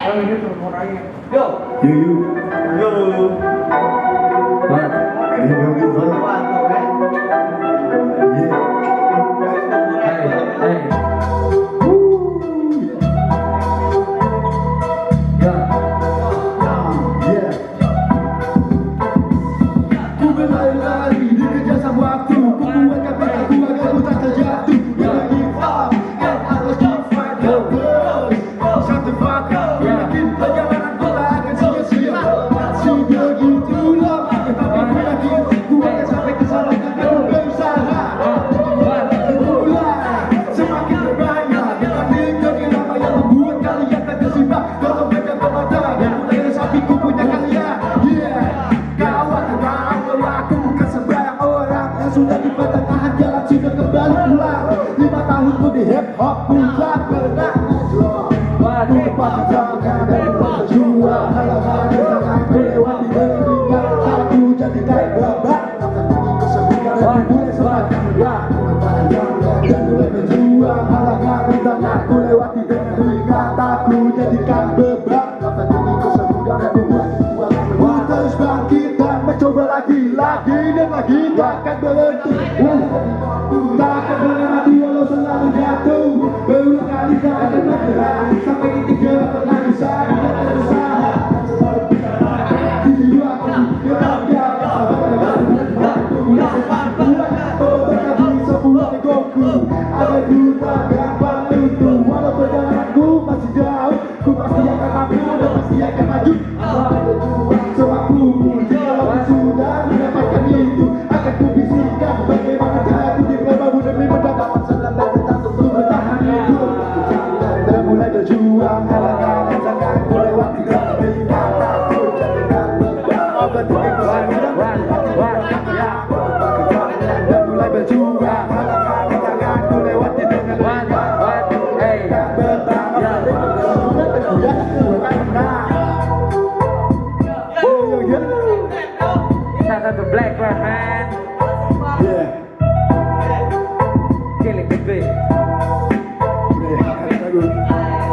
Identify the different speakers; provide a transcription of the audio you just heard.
Speaker 1: Yo, yo.
Speaker 2: What? Hey.
Speaker 3: Ku berlari-lari dikejar sang waktu. Ku kuatkan petaku agar ku tak terjatuh. Never give up and always keep fight the world. Shut the fuck up. Yakin perjalanan ku tak akan sia-sia. Masih begitulah, tetapi ku yakin ku akan sampai ke sana karena ku berusaha. Mulai semakin berbahaya dengan tingkah lama yang membuat kalian tak tersimbang. Kalau mereka bermata dan mulai resapi ku punya kalian. Yeah, kawan tahu aku bukan sembarang orang yang sudah di pertengahan jalan sudah kembali pulang. 5 tahun ku di hip hop ku tak pernah ngejrot. Ku pasti jangan dan ku berjuang. Halangan rintangan ku lewati dengan aku jadikan beban. Dan mulai semakin berat. Dan mulai berjuang. Halangan rintangan ku lewati dengan ringan. Aku jadikan beban. Ku terus bangkit dan mencoba lagi dan lagi. Takkan berhenti. Takkan berhenti walau selalu jatuh. Berulang kali tak akan menyerah. Sampai titik gak pernah bisa dan berusaha. Di jiwa aku tetap biasa. Berkati semua egoku agar ku tak gampang luntur. Walau perjalananku masih jauh, ku pasti akan mampu dan pasti akan maju. Sewaktu jika aku sudah mendapatkan itu, akan ku bisikkan bagaimana cara ku diperbabu demi mendapatkan senang dan tetap untuk bertahan hidup. Dan mulai berjuang, halangan dan jangan ku lewati dengan ringan. Aku jadikan beban, obat ini ku dan mulai berjuang, halangan dan jangan ku lewati dengan ringan.
Speaker 2: Shout out to Blvck Rap, man.